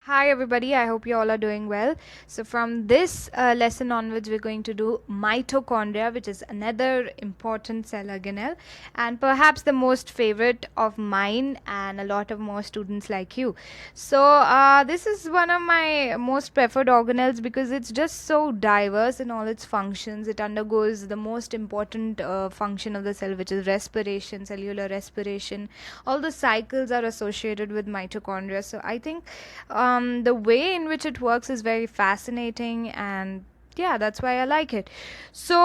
Hi everybody, I hope you all are doing well. So from this lesson onwards, we're going to do mitochondria, which is another important cell organelle and perhaps the most favorite of mine and a lot of more students like you. So this is one of my most preferred organelles because it's just so diverse in all its functions. It undergoes the most important function of the cell, which is respiration, cellular respiration. All the cycles are associated with mitochondria. So I think the way in which it works is very fascinating, and yeah, that's why I like it. So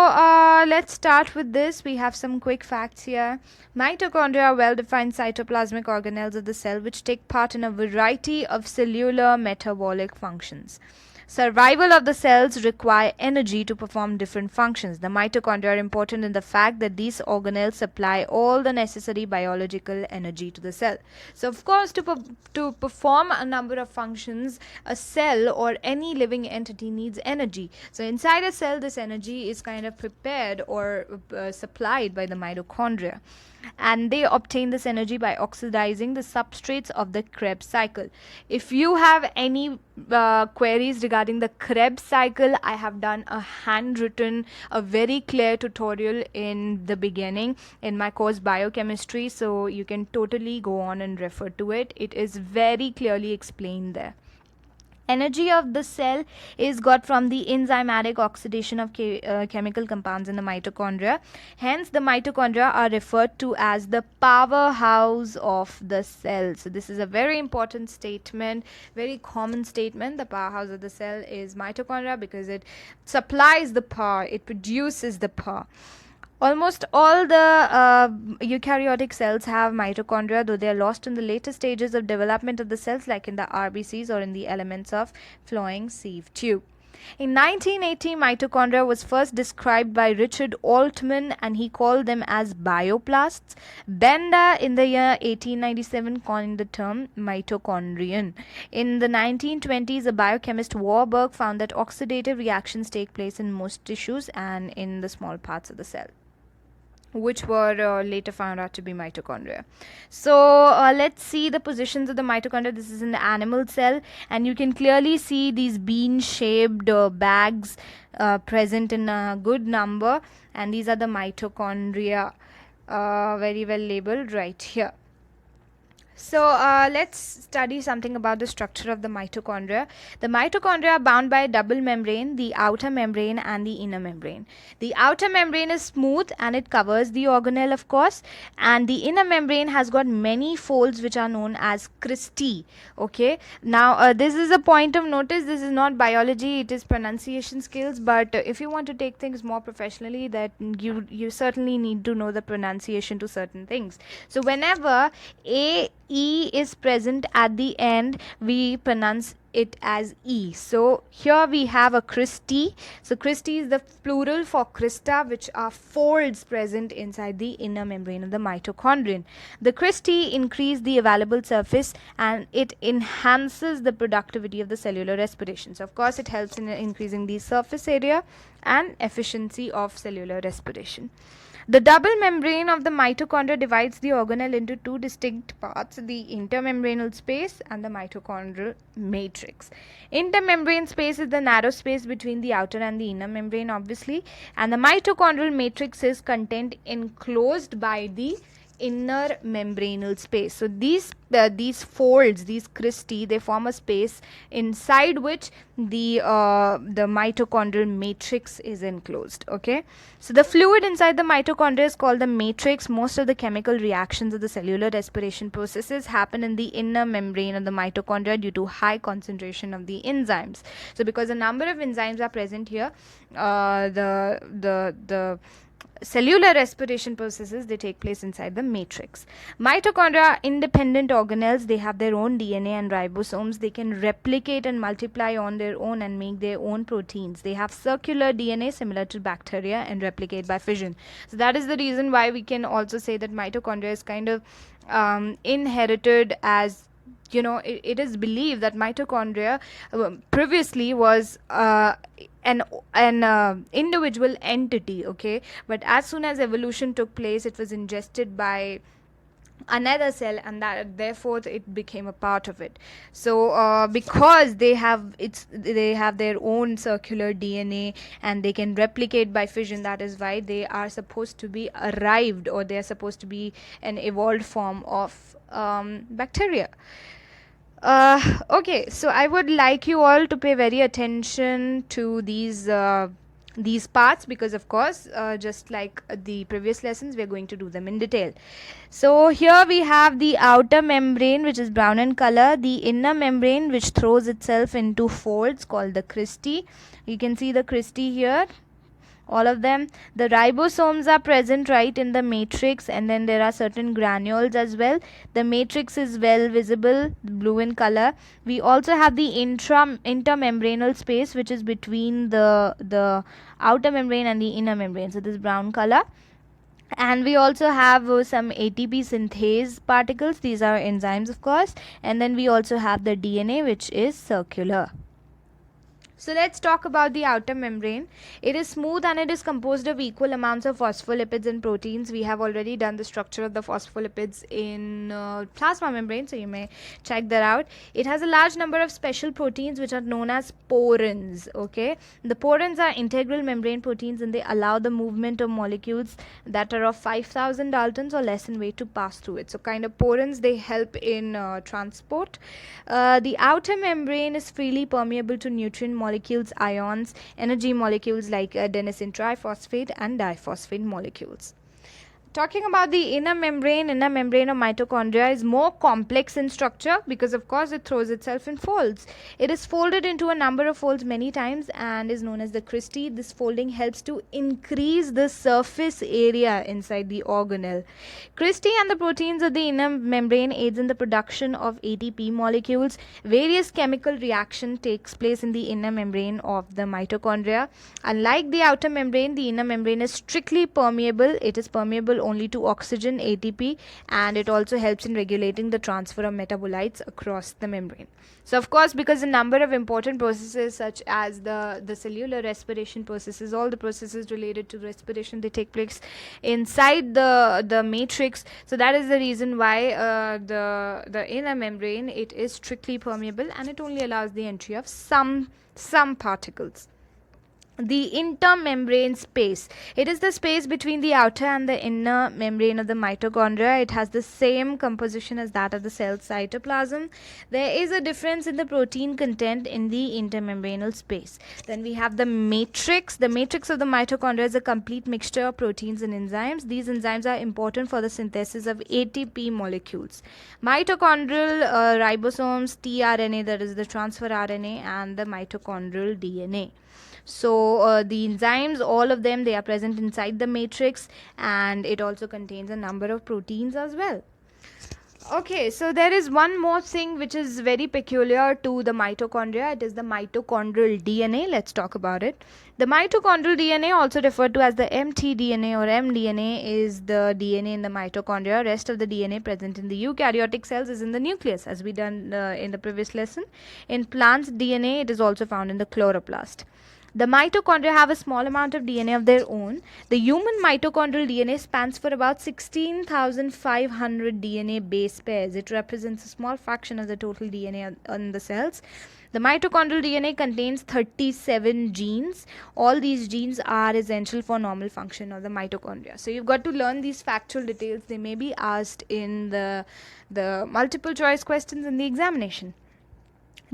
let's start with this. We have some quick facts here. Mitochondria are well defined cytoplasmic organelles of the cell which take part in a variety of cellular metabolic functions. Survival of the cells require energy to perform different functions. The mitochondria are important in the fact that these organelles supply all the necessary biological energy to the cell. So, of course, to perform a number of functions, a cell or any living entity needs energy. So, inside a cell, this energy is kind of prepared or supplied by the mitochondria, and they obtain this energy by oxidizing the substrates of the Krebs cycle. If you have any queries regarding the Krebs cycle, I have done a handwritten, a very clear tutorial in the beginning in my course biochemistry, so you can totally go on and refer to it. It is very clearly explained there. Energy of the cell is got from the enzymatic oxidation of chemical compounds in the mitochondria. Hence, the mitochondria are referred to as the powerhouse of the cell. So, this is a very important statement, very common statement. The powerhouse of the cell is mitochondria because it supplies the power, it produces the power. Almost all the eukaryotic cells have mitochondria, though they are lost in the later stages of development of the cells, like in the RBCs or in the elements of flowing sieve tube. In 1980, mitochondria was first described by Richard Altman, and he called them as bioplasts. Benda, in the year 1897, coined the term mitochondrion. In the 1920s, the biochemist Warburg found that oxidative reactions take place in most tissues and in the small parts of the cell, which were later found out to be mitochondria. So let's see the positions of the mitochondria. This is in the animal cell, and you can clearly see these bean-shaped bags present in a good number, and these are the mitochondria, very well labeled right here. So let's study something about the structure of the mitochondria. The mitochondria are bound by a double membrane, the outer membrane and the inner membrane. The outer membrane is smooth and it covers the organelle, of course, and the inner membrane has got many folds which are known as cristae. Okay, now this is a point of notice. This is not biology, it is pronunciation skills, but if you want to take things more professionally, that you certainly need to know the pronunciation to certain things. So whenever E is present at the end, we pronounce it as E. So here we have a cristae. So cristae is the plural for crista, which are folds present inside the inner membrane of the mitochondrion. The cristae increase the available surface and it enhances the productivity of the cellular respiration. So of course it helps in increasing the surface area and efficiency of cellular respiration. The double membrane of the mitochondria divides the organelle into two distinct parts, the intermembranal space and the mitochondrial matrix. Intermembrane space is the narrow space between the outer and the inner membrane, obviously, and the mitochondrial matrix is contained enclosed by the inner membranal space. So these folds, these cristae, they form a space inside which the mitochondrial matrix is enclosed. Okay, so the fluid inside the mitochondria is called the matrix. Most of the chemical reactions of the cellular respiration processes happen in the inner membrane of the mitochondria due to high concentration of the enzymes. So because a number of enzymes are present here, the cellular respiration processes, they take place inside the matrix. Mitochondria are independent organelles. They have their own DNA and ribosomes. They can replicate and multiply on their own and make their own proteins. They have circular DNA similar to bacteria and replicate by fission. So that is the reason why we can also say that mitochondria is kind of inherited as, it is believed that mitochondria previously was an individual entity. Okay, but as soon as evolution took place, it was ingested by another cell, and that therefore it became a part of it. So because they have their own circular DNA and they can replicate by fission, that is why they are supposed to be arrived, or they are supposed to be an evolved form of bacteria. Okay, so I would like you all to pay very attention to these parts, because of course, just like the previous lessons, we are going to do them in detail. So here we have the outer membrane, which is brown in color, the inner membrane, which throws itself into folds called the cristae. You can see the cristae here, all of them. The ribosomes are present right in the matrix, and then there are certain granules as well. The matrix is well visible, blue in color. We also have the intermembranal space, which is between the outer membrane and the inner membrane, so this brown color. And we also have some ATP synthase particles, these are enzymes of course. And then we also have the DNA, which is circular. So let's talk about the outer membrane. It is smooth and it is composed of equal amounts of phospholipids and proteins. We have already done the structure of the phospholipids in plasma membrane, so you may check that out. It has a large number of special proteins which are known as porins. Okay, the porins are integral membrane proteins, and they allow the movement of molecules that are of 5,000 daltons or less in weight to pass through it. So kind of porins, they help in transport. The outer membrane is freely permeable to nutrient molecules, ions, energy molecules like adenosine triphosphate and diphosphate molecules. Talking about the inner membrane of mitochondria is more complex in structure, because of course it throws itself in folds. It is folded into a number of folds many times and is known as the cristae. This folding helps to increase the surface area inside the organelle. Cristae and the proteins of the inner membrane aids in the production of ATP molecules. Various chemical reaction takes place in the inner membrane of the mitochondria. Unlike the outer membrane, the inner membrane is strictly permeable. It is permeable only to oxygen, ATP, and it also helps in regulating the transfer of metabolites across the membrane. So of course, because a number of important processes such as the cellular respiration processes, all the processes related to respiration, they take place inside the matrix. So that is the reason why the inner membrane, it is strictly permeable and it only allows the entry of some particles. The intermembrane space, it is the space between the outer and the inner membrane of the mitochondria. It has the same composition as that of the cell cytoplasm. There is a difference in the protein content in the intermembranal space. Then we have the matrix. The matrix of the mitochondria is a complete mixture of proteins and enzymes. These enzymes are important for the synthesis of ATP molecules. Mitochondrial ribosomes, tRNA, that is the transfer RNA, and the mitochondrial DNA. So the enzymes, all of them, they are present inside the matrix, and it also contains a number of proteins as well. Okay, so there is one more thing which is very peculiar to the mitochondria. It is the mitochondrial DNA. Let's talk about it. The mitochondrial DNA, also referred to as the mtDNA or mDNA, is the DNA in the mitochondria. Rest of the DNA present in the eukaryotic cells is in the nucleus, as we done in the previous lesson. In plants' DNA, it is also found in the chloroplast. The mitochondria have a small amount of DNA of their own. The human mitochondrial DNA spans for about 16,500 DNA base pairs. It represents a small fraction of the total DNA on the cells. The mitochondrial DNA contains 37 genes. All these genes are essential for normal function of the mitochondria. So you've got to learn these factual details. They may be asked in the multiple choice questions in the examination.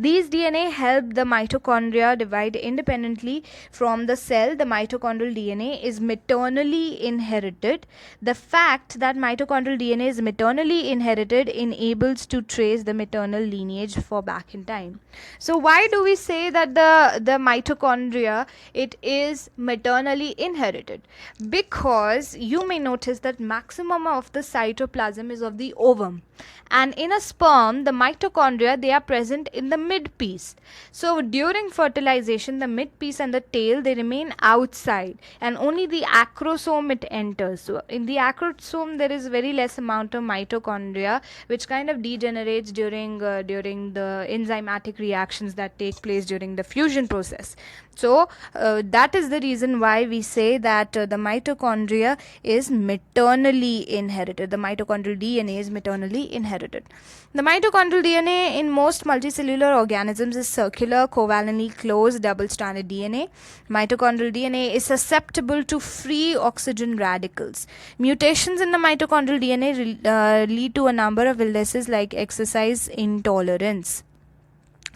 These DNA help the mitochondria divide independently from the cell. The mitochondrial DNA is maternally inherited. The fact that mitochondrial DNA is maternally inherited enables to trace the maternal lineage for back in time. So why do we say that the mitochondria, it is maternally inherited? Because you may notice that maximum of the cytoplasm is of the ovum, and in a sperm, the mitochondria, they are present in the mid piece. So during fertilization, the mid piece and the tail, they remain outside, and only the acrosome it enters. So in the acrosome there is very less amount of mitochondria, which kind of degenerates during the enzymatic reactions that take place during the fusion process. So that is the reason why we say that the mitochondria is maternally inherited. The mitochondrial DNA is maternally inherited. The mitochondrial DNA in most multicellular organisms is circular, covalently closed, double-stranded DNA. Mitochondrial DNA is susceptible to free oxygen radicals. Mutations in the mitochondrial DNA lead to a number of illnesses like exercise intolerance.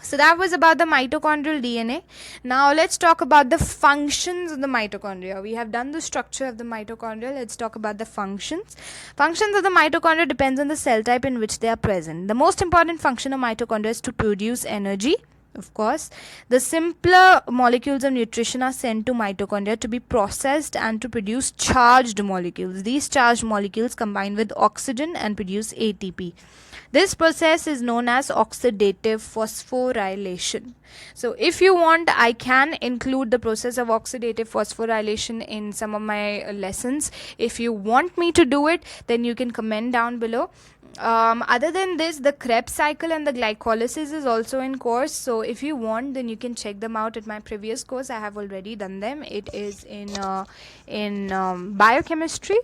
So that was about the mitochondrial DNA. Now let's talk about the functions of the mitochondria. We have done the structure of the mitochondria. Let's talk about the functions. Functions of the mitochondria depends on the cell type in which they are present. The most important function of mitochondria is to produce energy. Of course, the simpler molecules of nutrition are sent to mitochondria to be processed and to produce charged molecules. These charged molecules combine with oxygen and produce ATP. This process is known as oxidative phosphorylation. So if you want, I can include the process of oxidative phosphorylation in some of my lessons. If you want me to do it, then you can comment down below. Other than this, the Krebs cycle and the glycolysis is also in course. So if you want, then you can check them out at my previous course. I have already done them. It is in biochemistry.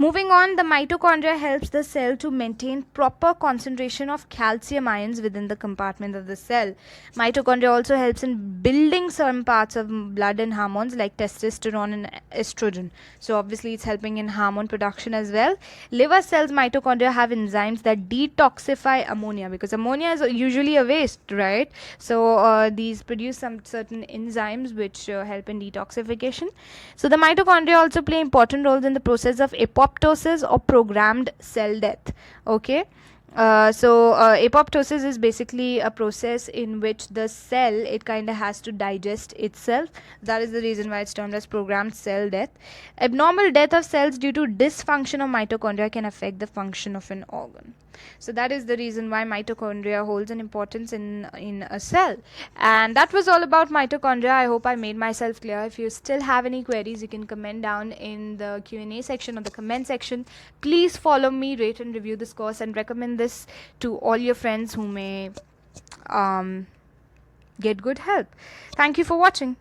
Moving on, the mitochondria helps the cell to maintain proper concentration of calcium ions within the compartment of the cell. Mitochondria also helps in building some parts of blood and hormones like testosterone and estrogen. So obviously it's helping in hormone production as well. Liver cells mitochondria have enzymes that detoxify ammonia, because ammonia is usually a waste, right? So these produce some certain enzymes which help in detoxification. So the mitochondria also play important roles in the process of apoptosis or programmed cell death. Okay. Apoptosis is basically a process in which the cell, it kind of has to digest itself. That is the reason why it's termed as programmed cell death. Abnormal death of cells due to dysfunction of mitochondria can affect the function of an organ. So that is the reason why mitochondria holds an importance in a cell. And that was all about mitochondria. I hope I made myself clear. If you still have any queries, you can comment down in the Q&A section or the comment section. Please follow me, rate and review this course, and recommend this to all your friends who may get good help. Thank you for watching.